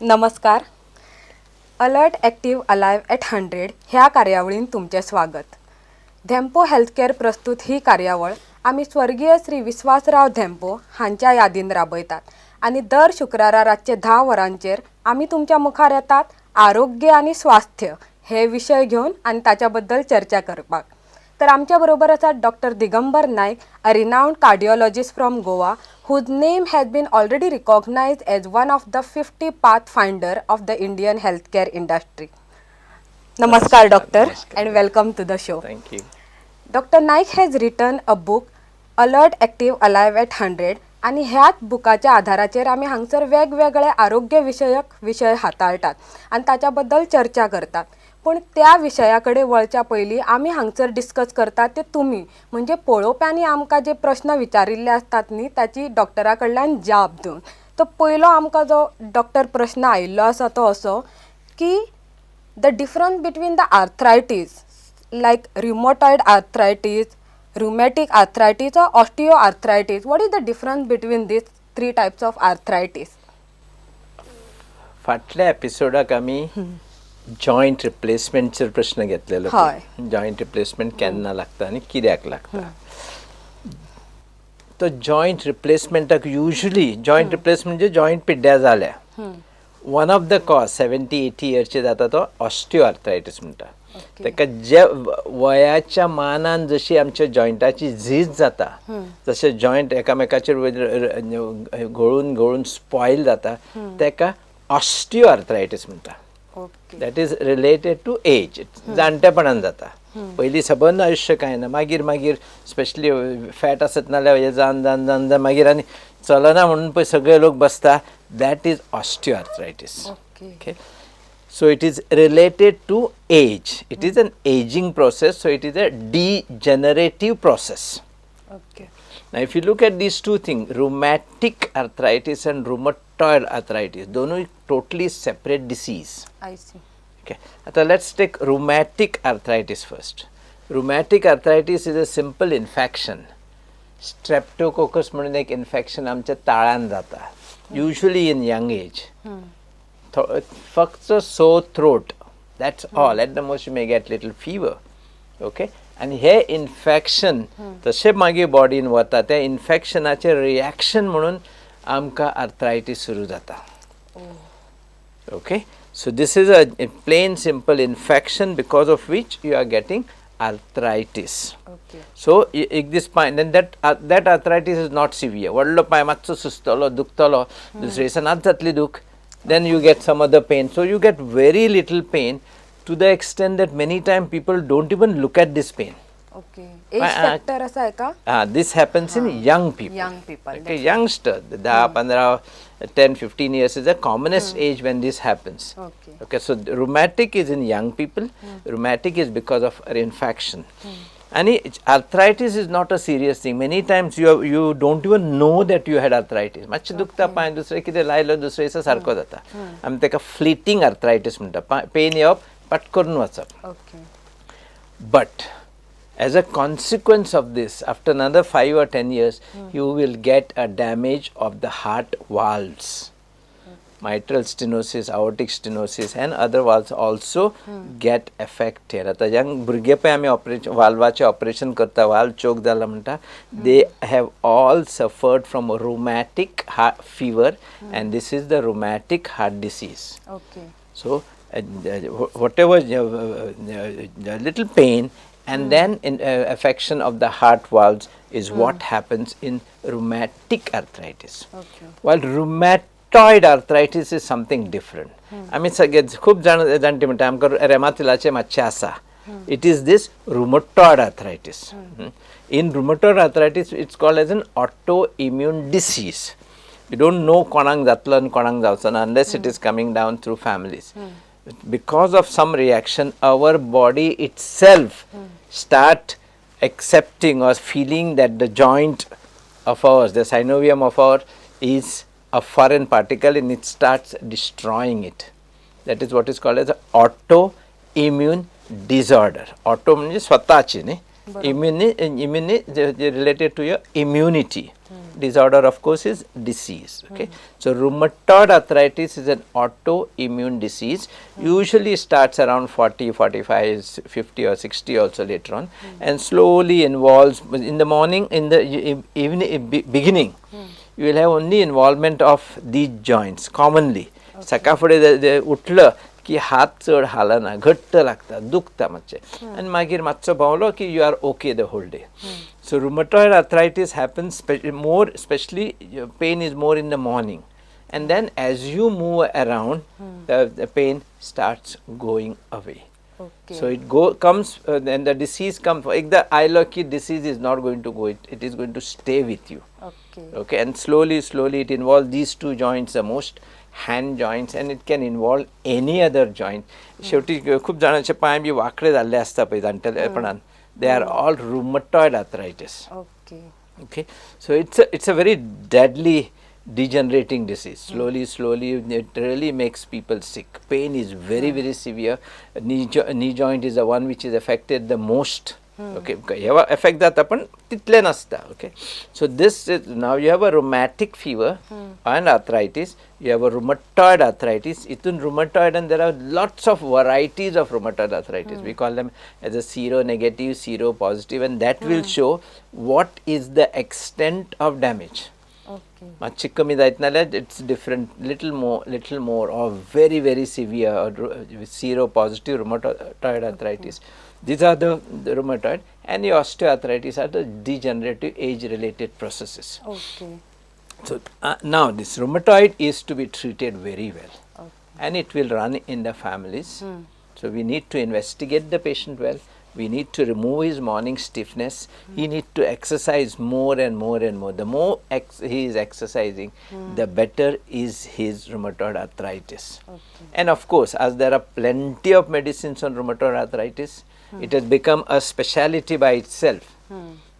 नमस्कार. Alert active alive at 100 ह्या कार्यावळीन तुमचे स्वागत. धेंपो हेल्थकेअर प्रस्तुत ही कार्यावळ आम्ही स्वर्गीय श्री विश्वासराव धेंपो हांच्या यादीन राबयतात आणि दर शुक्रारा रातचे 10 वरांचेर आम्ही तुमच्या मुखार येतात आरोग्य आणि स्वास्थ्य हे विषय घेऊन आणि त्याच्याबद्दल चर्चा करपाक. तर आमच्या बरोबर आसात doctor Digambar Naik, a renowned cardiologist from Goa, whose name has been already recognized as one of the 50 pathfinder of the Indian healthcare industry. Namaskar, doctor, and welcome to the show. Thank you. Dr. Naik has written a book, Alert Active Alive at 100, आणि ह्याच बुकाच्या आधाराचेर आमी हांगसर वेगवेगळे आरोग्य विषयक विषय हाताळटात आणि त्याच्याबद्दल चर्चा करतात. पण त्या विषयाकडे वळच्या पयलीं आमी हांगसर डिस्कस करतात ते तुमी म्हणजे पळोवप्यांनी आमकां जे प्रश्न विचारिल्ले असतात न्ही त्याची डॉक्टरा कडल्यान जाप दिवन. तो पयलो आमकां जो डॉक्टर प्रश्न आयिल्लो आसा तो असो की the difference between the arthritis like rheumatoid arthritis, rheumatic arthritis or osteoarthritis, what is the difference between these 3 types of arthritis? फाटल्या एपिसोडाक आमी जॉइंट रिप्लेसमेंटचेर प्रश्न घेतलेलो. जॉइंट रिप्लेसमेंट केन्ना लागता आनी कित्याक लागता. तो जॉइंट रिप्लेसमेंटाक युजली जॉइंट रिप्लेसमेंट म्हणजे जॉइंट पिड्ड्यार जाल्या. वन ऑफ द कॉज 70-80 इयर्सचे जाता तो ऑस्टिओआर्थरायटीस म्हणटा. ताका जे वयाच्या मानान जशी आमच्या जॉइंटाची झीज जाता, जशे जॉइंट एकामेकाचेर घोळून घोळून स्पॉयल जाता, ताका ऑस्टिओआर्थरायटीस म्हणटा. That is related to age. जाणटेपणान जाता. पयलीं सबंद आयुश्य कांय ना, मागीर मागीर स्पेशली फॅट आसत नाल्यार हे जावन जावन जावन जावन मागीर आनी चलना म्हणून पळय सगळे लोक बसता. That is osteoarthritis. Okay. So it is related to age. It is an aging process, so it is a degenerative process. Okay. Now if you look at these two things, rheumatic arthritis and rheumatoid arthritis, दोनों totally separate disease. I see. Okay. Now let's take rheumatic arthritis first. Rheumatic arthritis is a simple infection. Streptococcus म्हणून एक infection आमच्या ताळ्यान जाता. Usually in young age. फक्त sore throat, that's all. At the most you may get little fever. Okay. आणि हे infection तशें मागीर बॉडीन वता, त्या इन्फेक्शनाचे रिएक्शन म्हणून आमकां आर्थरायटीस सुरू जाता. Okay. So this is a plain simple infection because of which you are getting arthritis. Okay. So if this spine, then that arthritis is not severe. व्हडलो पांय मातसो सुस्तलो दुखतलो, दुसरे दिसा नाच जातली दूख. Then you get some other pain. So you get very little pain to the extent that many times people don't even look at this pain. Okay. Age factor असा आहे का? This happens in young people. Young people. Okay, youngster. 10, 15, 10 years is the commonest age when this happens. Okay. Okay, so rheumatic is in young people. Rheumatic is because of an infection. And arthritis is not a serious thing. Many times you don't even know that you had arthritis. मातशें दुखता पांय, दुसरें कितें लायलो दुसरे दिसा सारको जाता. आमी ताका फ्लिटींग आर्थरायटीस म्हणटा. पेन येवप, पट करून वचप. Okay. But as a consequence of this, after another 5 or 10 years, you will get a damage of the heart valves. Mitral stenosis, aortic stenosis and other valves also get affected. आता young भुरगे पळय आमी operation वाल्वाचे operation करता, valve चोक जाला म्हणटा, they have all suffered from rheumatic heart fever and this is the rheumatic heart disease. Okay. So whatever little pain and then in affection of the heart valves is what happens in rheumatic arthritis. Okay. While rheumatoid arthritis is something different. आमी सगळे खूप जाणटे म्हणटा आमकां रेमातिलाचे मातशें आसा. It is this rheumatoid arthritis. In rheumatoid arthritis it's called as an autoimmune disease. We don't know कोणाक जातलो आनी कोणाक जावचो ना unless it is coming down through families. Because of some reaction our body itself start accepting or feeling that the joint of ours, the synovium of ours is a foreign particle and it starts destroying it. That is what is called as autoimmune disorder. Auto म्हणजे स्वतःची न्ही, immune related to your immunity. disorder, of course, is disease. Okay, so rheumatoid arthritis is an autoimmune disease. Usually starts around 40, 45, 50, or 60 also later on, and slowly involves in the morning, in the evening, beginning. You will have only involvement of these joints commonly. सकाळ फुडें उठलं की हात चड हालना, घट्ट लागता, दुखता मातशें, आनी मागीर मातसो भोंवलो की you are okay the whole day. So rheumatoid arthritis happens more, especially pain is more in the morning, and then as you move around, the pain starts going away. Okay. So it comes, then the disease comes. Like the Ehrlich disease is not going to go; it is going to stay with you. Okay. Okay, and slowly it involves these two joints the most, hand joints, and it can involve any other joint. शेवटी खूप जणांचे पाय B वाकडे जाल्ले आसता पळय जाणटेपणान, they are all rheumatoid arthritis. Okay. Okay, so it's a very deadly degenerating disease. Slowly it really makes people sick. Pain is very severe. Knee joint is the one which is affected the most. Okay, ह्या affect जाता पण तितले नसता. Okay, so this is, now you have a rheumatic fever and arthritis. You have a rheumatoid arthritis. Itun rheumatoid, and there are lots of varieties of rheumatoid arthritis. We call them as a seronegative, seropositive, and that will show what is the extent of damage. Okay. मातशी कमी जायत नाल्यार it's different, little more, or very severe, or seropositive rheumatoid arthritis. These are the rheumatoid, and the osteoarthritis are the degenerative age-related processes. Okay. So now this rheumatoid is to be treated very well, and it will run in the families. So we need to investigate the patient well. We need to remove his morning stiffness. He needs to exercise more and more. The more he is exercising, the better is his rheumatoid arthritis. Okay. And of course, as there are plenty of medicines on rheumatoid arthritis, it has become a speciality by itself.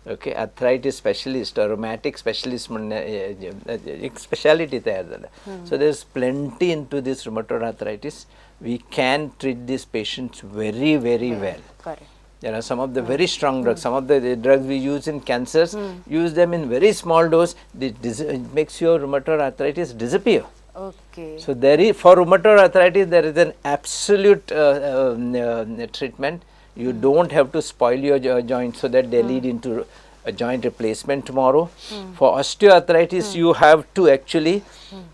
Okay, arthritis specialist or rheumatic specialist एक speciality तयार झाला. So there is plenty into this rheumatoid arthritis. We can treat these patients very well. Correct. There are some of the very strong drugs. Some of the drugs we use in cancers, use them in very small dose. It makes your rheumatoid arthritis disappear. Okay. So there is, for rheumatoid arthritis, there is an absolute treatment. You don't have to spoil your joints so that they lead into a joint replacement tomorrow. For osteoarthritis, you have to actually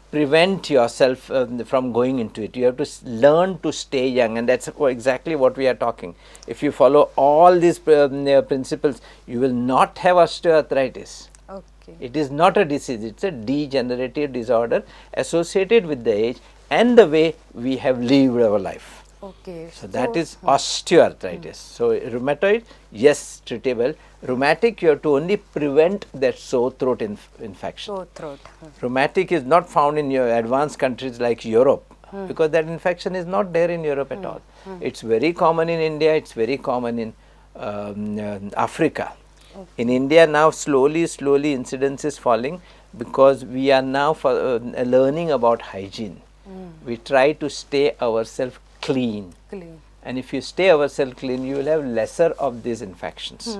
prevent yourself from going into it. You have to learn to stay young, and that's exactly what we are talking. If you follow all these principles, you will not have osteoarthritis. Okay. It is not a disease, it's a degenerative disorder associated with the age and the way we have lived our life. Okay. So that is osteoarthritis. So rheumatoid, yes, treatable. Rheumatic, you have to only prevent that sore throat infection. Sore throat. Rheumatic is not found in your advanced countries like Europe, because that infection is not there in Europe at all. It's very common in India, it's very common in Africa. Okay. In India now slowly incidence is falling because we are now learning about hygiene. We try to stay ourselves clean. And if you stay ourselves clean, you will have lesser of these infections.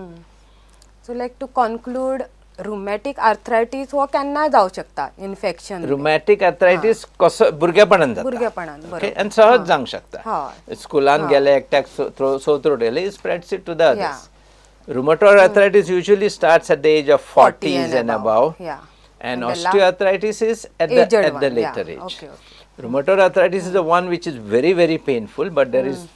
So like to conclude, rheumatic arthritis हो केन्ना जाऊ शकता infection. Rheumatic arthritis कसं भुरगेपणान जाता. भुरगेपणान Okay, and सहज जावंक शकता. स्कुलान गेले एकट्याक sore throat येले, it spreads it to the others. Rheumatoid arthritis usually starts at the age of 40s and above. And osteoarthritis is at the later age. Okay. Rheumatoid arthritis is the one which is very painful, but there is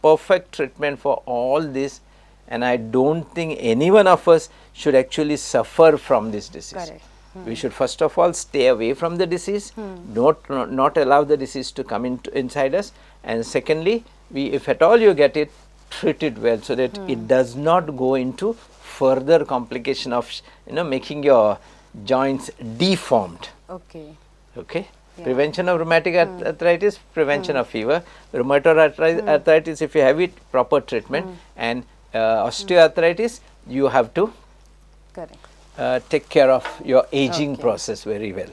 perfect treatment for all this, and I don't think any one of us should actually suffer from this disease. Correct. We should first of all stay away from the disease, not allow the disease to come inside us, and secondly, if at all you get it, treat it well so that it does not go into further complication of making your joints deformed. Okay. Prevention of rheumatic arthritis, prevention of fever. Rheumatoid arthritis, if you have it, proper treatment. And osteoarthritis, you have to take care of your aging process very well.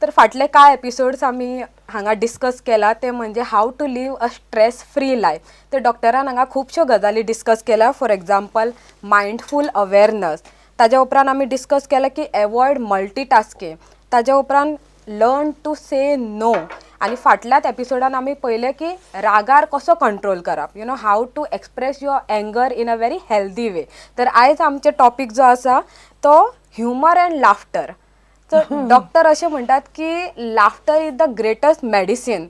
तर फाटले काय episodes आम्ही हांगा discuss केला ते म्हणजे how to live a stress free life. तर डॉक्टरान हांगा खुबश्यो गजाली डिस्कस केल्या. फॉर एग्जांपल मायंडफूल अवेरनस, ताज्या उपरांत आमी डिस्कस केलें की एवॉयड मल्टीटास्किंग, ताज्या उपरांत लर्न टू से नो, आनी फाटल्याच एपिसोडान आमी पळयलें की रागार कसो कंट्रोल करप, you know how to express your anger in a very healthy way. तर आयज आमचे टॉपीक जो आसा तो ह्युमर अँड लाफ्टर. तर डॉक्टर अशें म्हणटात की laughter is the greatest medicine.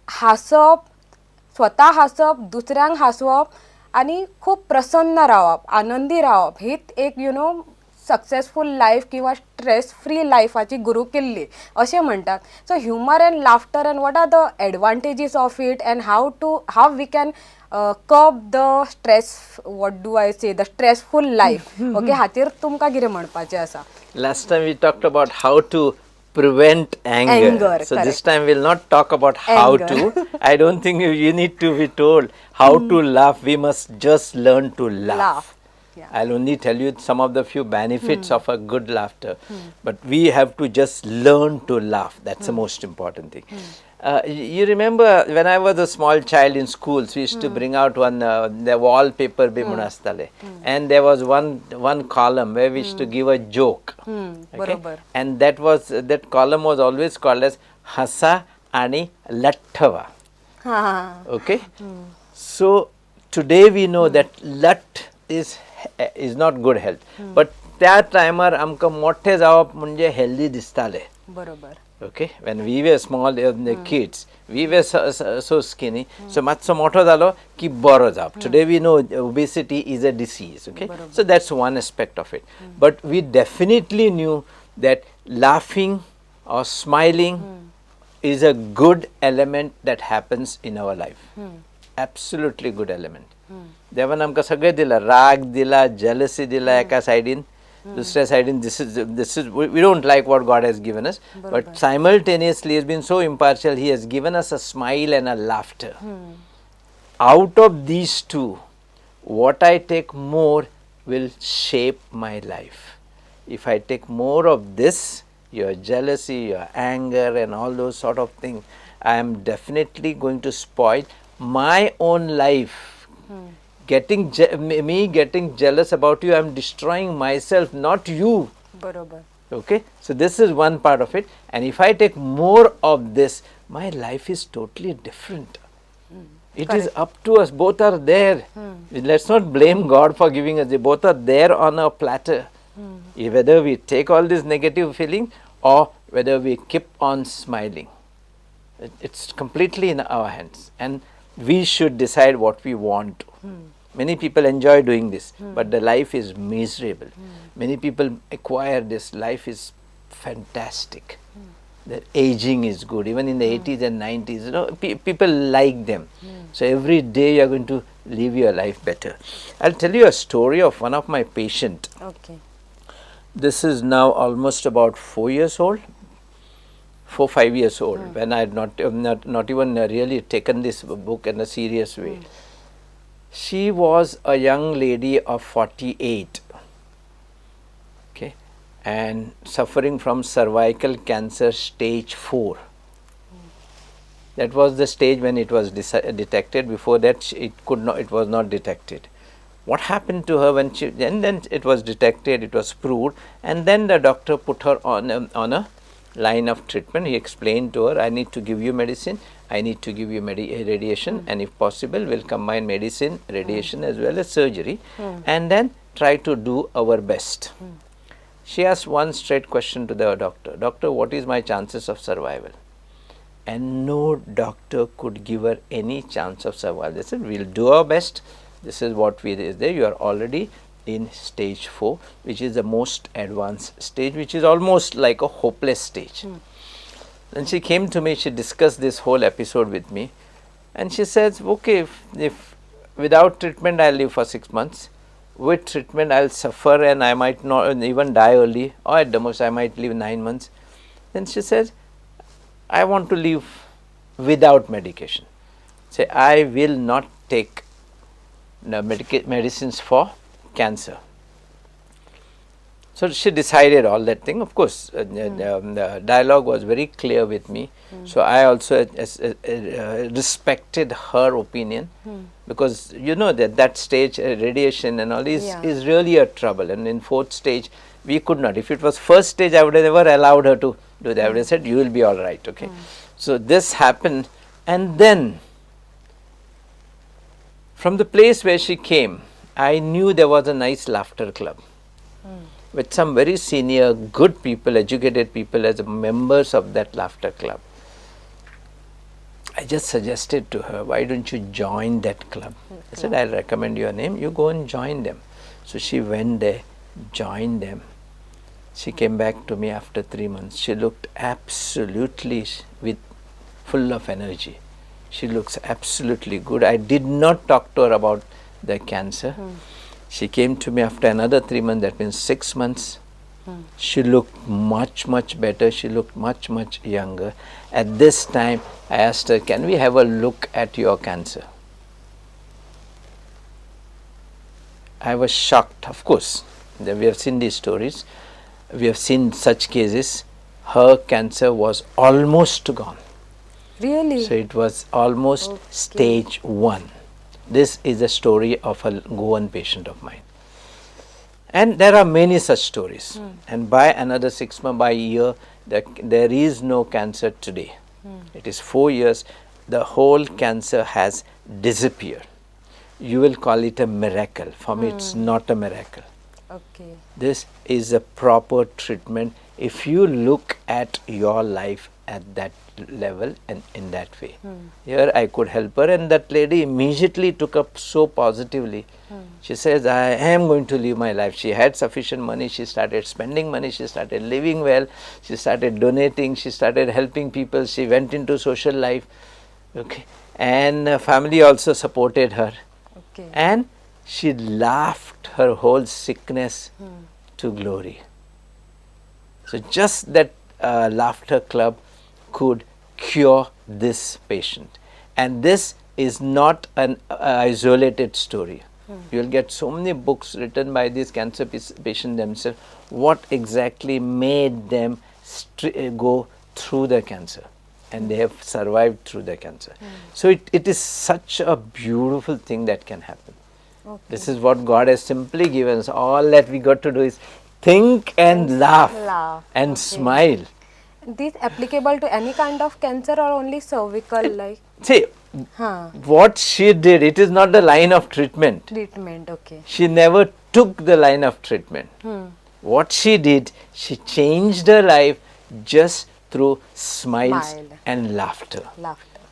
हांसप, स्वता हांसप, दुसऱ्यांक हांसवप आनी खूब प्रसन्न रावप, आनंदी रावप हीच एक सक्सेसफूल लायफ किंवा स्ट्रेस फ्री लायफाची गुरू किल्ली अशें म्हणटात. So humour and laughter and what are the advantages of it and how we can cope the stress, what do I say, the stressful life. Okay, हाचेर तुमकां कितें म्हणपाचें आसा? Last time we talked about how to prevent anger. So this time we'll not talk about how to. I don't think you need to be told how to laugh. We must just learn to laugh. Yeah. I'll only tell you some of the few benefits of a good laughter. But we have to just learn to laugh. That's the most important thing. You remember when I was a small child in schools, we used to bring out one the wallpaper bhi munastale, and there was one column where we used to give a joke. Okay? And that column was always called as hasa ani lattava. Okay? So today we know that lat is not good health, but त्या टायमार आमकां मोठे जावप म्हणजे healthy दिसताले. बरोबर. Okay, when we were small kids, we were so skinny. So मात्सो मोठो जालो की बरो जावप. Today we know obesity is a disease. Okay, so that's one aspect of it. But we definitely knew that laughing or smiling is a good element that happens in our life. Absolutely good element. देवान आमकां सगळें दिला, राग दिला, jealousy दिला एका सायडीन, दुसऱ्या सायडीन this is we don't like what God has given us, but simultaneously he has been so impartial. He has given us a smile and a laughter. Out of these two, what I take more will shape my life. If I take more of this, your jealousy, your anger and all those sort of things, I am definitely going to spoil my own life. Getting jealous about you, I am destroying myself, not you. बरोबर. Okay, so this is one part of it, and if I take more of this, my life is totally different. It is up to us. Both are there. Let's not blame God for giving us. They both are there on a platter. Whether we take all this negative feeling or whether we keep on smiling, it's completely in our hands, and we should decide what we want to. Many people enjoy doing this, but the life is miserable. Many people acquire this, life is fantastic. The aging is good, even in the 80s and 90s, people like them. So every day you are going to live your life better. I'll tell you a story of one of my patient. Okay. This is now almost about 4 years old. 4-5 years old, when I had not even really taken this book in a serious way. She was a young lady of 48, okay, and suffering from cervical cancer stage 4. That was the stage when it was detected. Before that, it was not detected. What happened to her when then it was detected, it was proved, and then the doctor put her on a line of treatment. He explained to her, I need to give you medicine, I need to give you radiation, and if possible we'll combine medicine, radiation as well as surgery, and then try to do our best. She asked one straight question to the doctor, doctor, what is my chances of survival? And no doctor could give her any chance of survival. They said, we'll do our best, this is what is there, you are already in stage 4, which is the most advanced stage, which is almost like a hopeless stage. Then she came to me, she discussed this whole episode with me, and she says, okay, if without treatment I'll live for 6 months, with treatment I'll suffer and I might not even die early, or at the most I might live 9 months. Then she says, I want to live without medication. Say, I will not take medicines for cancer. So she decided all that thing. Of course, the dialogue was very clear with me. So I also respected her opinion, because you know that stage, radiation and all is really a trouble. And in fourth stage, we could not. If it was first stage, I would have never allowed her to do that. I would have said, you will be all right, okay. So this happened, and then from the place where she came, I knew there was a nice laughter club with some very senior, good people, educated people as members of that laughter club. I just suggested to her, why don't you join that club? I said, I'll recommend your name, you go and join them. So she went there, joined them. She came back to me after 3 months. She looked absolutely full of energy. She looks absolutely good. I did not talk to her about the cancer. She came to me after another 3 months, that means 6 months. She looked much, much better. She looked much, much younger. At this time, I asked her, can we have a look at your cancer? I was shocked. Of course, we have seen these stories. We have seen such cases. Her cancer was almost gone. Really? So it was almost stage 1. This is a story of a Goan patient of mine. And there are many such stories. And by another 6 months, by a year, there is no cancer today. It is 4 years, the whole cancer has disappeared. You will call it a miracle. For me, it's not a miracle. Okay. This is a proper treatment if you look at your life at that level and in that way. Here I could help her, and that lady immediately took up so positively. She says, I am going to live my life. She had sufficient money. She started spending money. She started living well. She started donating. She started helping people. She went into social life. Okay. And family also supported her. Okay. And she laughed her whole sickness to glory. So just that laughter club could cure this patient. And this is not an isolated story. You will get so many books written by these cancer patients themselves, what exactly made them go through the cancer, and they have survived through the cancer. So it is such a beautiful thing that can happen. Okay. This is what God has simply given us. All that we got to do is think and laugh and smile. This applicable to any kind of cancer or only cervical, like? See, what she did, it is not the line of treatment. Treatment, okay. She never took the line of treatment. What she did, she changed her life just through smiles and laughter.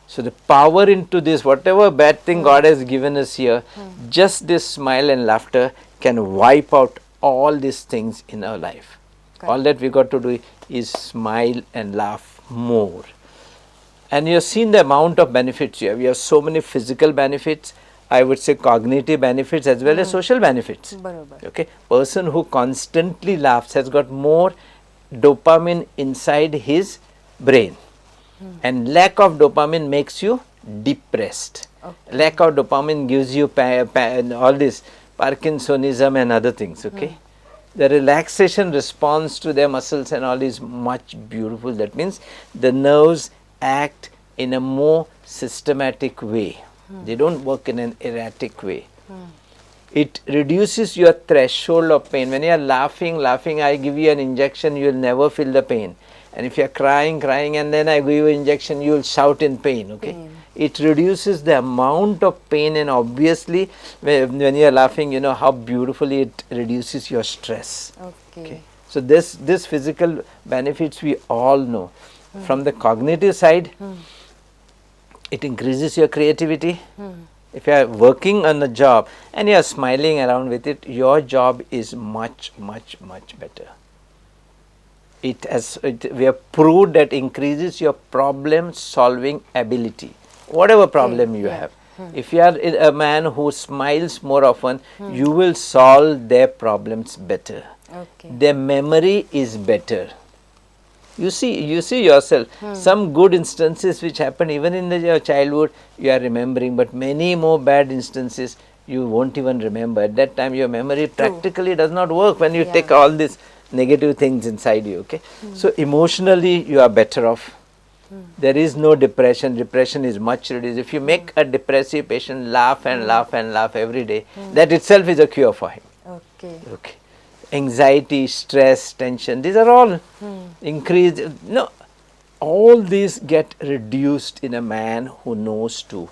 So the power into this, whatever bad thing God has given us here, just this smile and laughter can wipe out all these things in our life. All that we got to do is smile and laugh more. And you have seen the amount of benefits here. We have so many physical benefits, I would say cognitive benefits as well as social benefits. Okay, person who constantly laughs has got more dopamine inside his brain. And lack of dopamine makes you depressed. Lack of dopamine gives you all this Parkinsonism and other things. Okay, the relaxation response to their muscles and all is much beautiful. That means the nerves act in a more systematic way. They don't work in an erratic way. It reduces your threshold of pain. When you are laughing, I give you an injection, you will never feel the pain. And if you are crying, and then I give you an injection, you will shout in pain. Okay, it reduces the amount of pain, and obviously when you are laughing, you know how beautifully it reduces your stress. Okay. So this physical benefits we all know. From the cognitive side, it increases your creativity. If you are working on a job and you are smiling around with it, your job is much, much, much better. We have proved that increases your problem solving ability, whatever problem you have. If you are a man who smiles more often, you will solve their problems better. Their memory is better. You see yourself, some good instances which happen even in your childhood, you are remembering, but many more bad instances you won't even remember. At that time, your memory practically does not work when you take all these negative things inside you. Okay, so emotionally you are better off. There is no depression. Depression is much reduced. If you make a depressive patient laugh and laugh and laugh every day, that itself is a cure for him. Okay. Okay, anxiety, stress, tension, these are all increased. No, all these get reduced in a man who knows to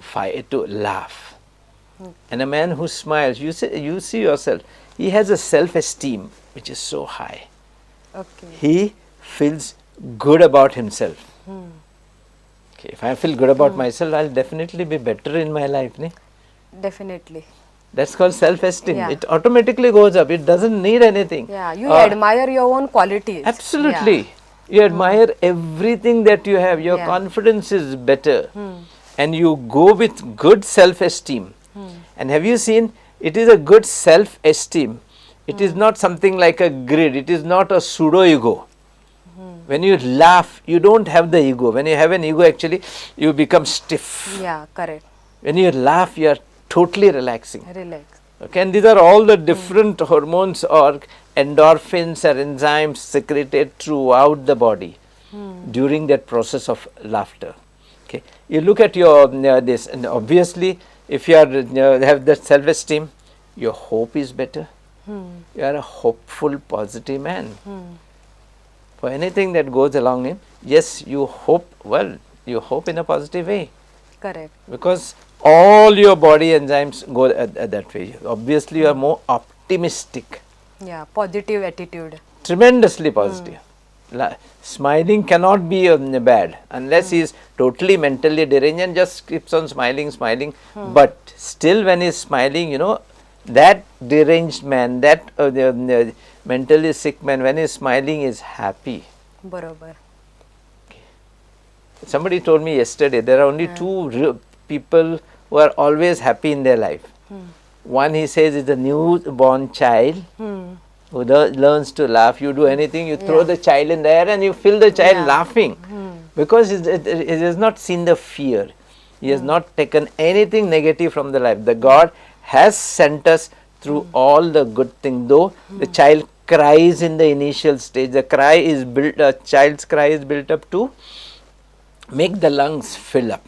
fight, to laugh. And a man who smiles, you see yourself, he has a self-esteem which is so high. Okay. He feels good about himself. Okay, if I feel good about myself, I'll definitely be better in my life. Ne? Definitely. That's called self-esteem. Yeah. It automatically goes up. It doesn't need anything. Yeah, you admire your own qualities. Absolutely. You admire everything that you have. Your confidence is better. And you go with good self-esteem. And have you seen, it is a good self-esteem. It is not something like a grid. It is not a pseudo-ego. When you laugh, you don't have the ego. When you have an ego, actually, you become stiff. Yeah, correct. When you laugh, you are totally relaxing. Relax. Okay, and these are all the different hormones or endorphins or enzymes secreted throughout the body during that process of laughter. Okay, you look at your this, and obviously, if you are have that self-esteem, your hope is better. You are a hopeful, positive man. For anything that goes along him, yes, you hope. Well, you hope in a positive way. Correct. Because all your body enzymes go at that way. Obviously, you are more optimistic. Yeah, positive attitude. Tremendously positive. Smiling cannot be bad unless he is totally mentally deranged and just keeps on smiling. But still, when he is smiling, you know, that deranged man, that mentally sick man, when he is smiling, is happy. Barabar. Somebody told me yesterday there are only two people who are always happy in their life. One, he says, is a newborn child who learns to laugh. You do anything, you throw the child in the air and you feel the child laughing because he has not seen the fear. He has not taken anything negative from the life. The God has sent us through all the good things. Though the child cries in the initial stage, the cry is built. A child's cry is built up to make the lungs fill up.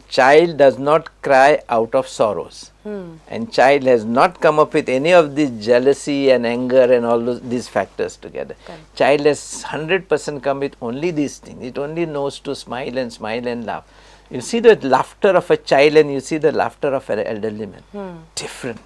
Child does not cry out of sorrows. And child has not come up with any of this jealousy and anger and all these factors together. Child has 100% come with only these things. It only knows to smile and laugh. You see the laughter of a child and you see the laughter of an elderly man. Different.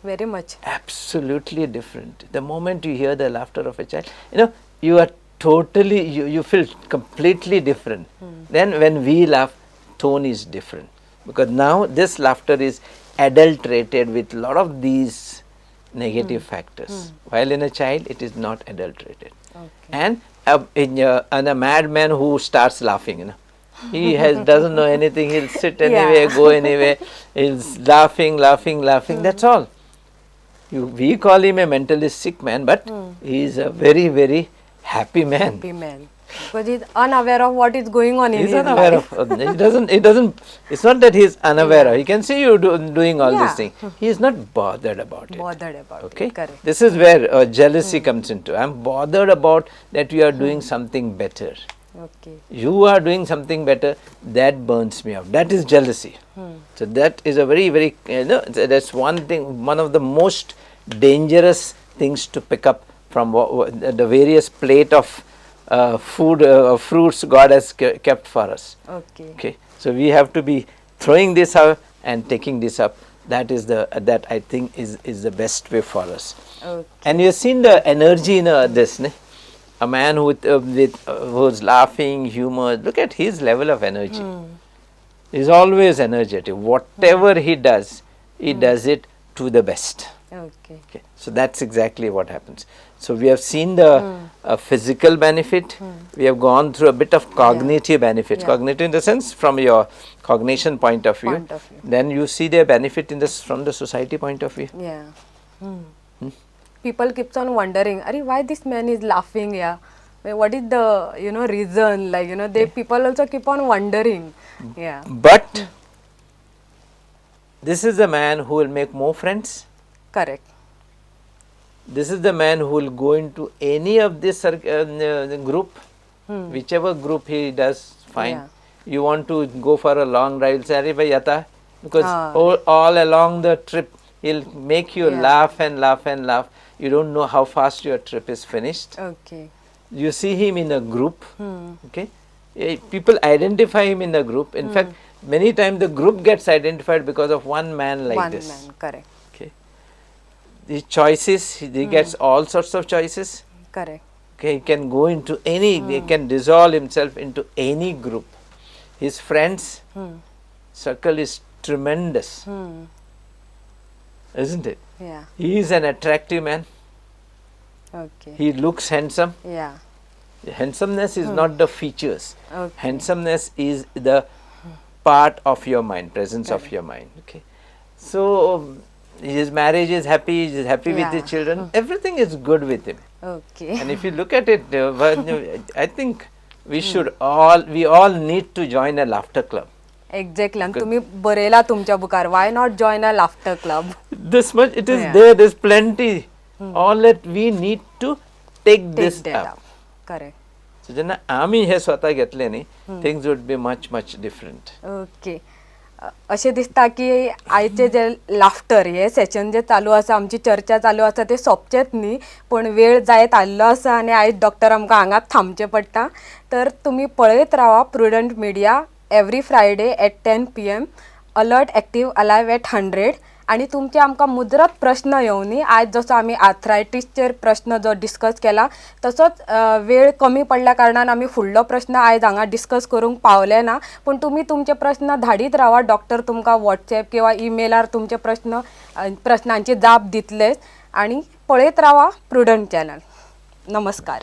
Very much. Absolutely different. The moment you hear the laughter of a child, you know, you are totally, you feel completely different. Then when we laugh, tone is different. Because now this laughter is adulterated with a lot of these negative factors. While in a child, it is not adulterated. And a madman who starts laughing, you know, he doesn't know anything. He'll sit anywhere, go anywhere. He's laughing. That's all. We call him a mentally sick man, but he is a very, very happy man. Happy man. Because he's unaware of what is going on in his unaware life. It's not that he is unaware of. He can see you doing all these things. He is not bothered about it. Okay? Correct. This is where jealousy comes into. I am bothered about that you are doing something better. Okay. You are doing something better, that burns me out. That is jealousy. So that is a very, very, that's one thing, one of the most dangerous things to pick up from the various plate of fruits God has kept for us. Okay. So we have to be throwing this out and taking this up. That is that I think is the best way for us. Okay. And you have seen the energy in this, ne? A man who's laughing, humor. Look at his level of energy. He's always energetic. Whatever he does it to the best. Okay. So that's exactly what happens. So we have seen the physical benefit. We have gone through a bit of cognitive benefit. Cognitive in the sense from your cognition point of view. Then you see the benefit in this from the society point of view. Yeah. People keeps on wondering, why this man is laughing? Yeah. What is the reason? Like people also keep on wondering. Yeah. But this is the man who will make more friends. Correct. This is the man who will go into any of this group, whichever group he does, fine. Yeah. You want to go for a long drive, say, "Arey bhai, yata," because Ah. all along the trip, he'll make you Yeah. laugh and laugh and laugh. You don't know how fast your trip is finished. Okay. You see him in a group, okay? People identify him in the group. In fact, many times the group gets identified because of one man like one this. Man. Correct. Okay, the choices, he gets all sorts of choices. Correct. Okay, he can go into any, he can dissolve himself into any group. His friends circle is tremendous, isn't it? या. He is an attractive man. Okay. He looks handsome. या. Handsomeness is not the features. Okay. Handsomeness is the part of your mind, presence of your mind. Okay, so his marriage is happy. He is happy with Yeah. his children. Everything is good with him. Okay. And if you look at it, I think we should we all need to join a laughter club. Exactly. आणि तुम्ही बरयला तुमच्या बुकार, why not join a laughter club. This much it is Yeah. there. There's plenty. All that we need to take this up. Correct. So जेन्ना आमी हे स्वता घेतले न्ही, things would be much different. Okay. अशें दिसता की आयचे जे लाफ्टर हे session जे चालू आसा, आमची चर्चा चालू आसा, ते सोंपचेच न्ही, पण वेळ जायत आल्लो आसा आनी आयज डॉक्टर आमकां हांगाच थांबचें पडटा. तर तुमी पळयत रावा prudent media every Friday at 10 PM, alert active alive at 100. आणि तुमचे आमकां मुजरत प्रश्न येवनी. आयज जसो आमी आर्थरायटीसचेर प्रश्न जो डिस्कस केला, तसोच वेळ कमी पडल्या कारणान आमी फुडलो प्रश्न आयज हांगा डिस्कस करूंक पावले ना. पण तुमी तुमचे प्रश्न धाडीत रावा. डॉक्टर तुमकां वॉट्सॅप किंवा ईमेलार तुमचे प्रश्नांची जाप दितलेच. आणि पळयत रावा प्रुडंट चॅनल. नमस्कार.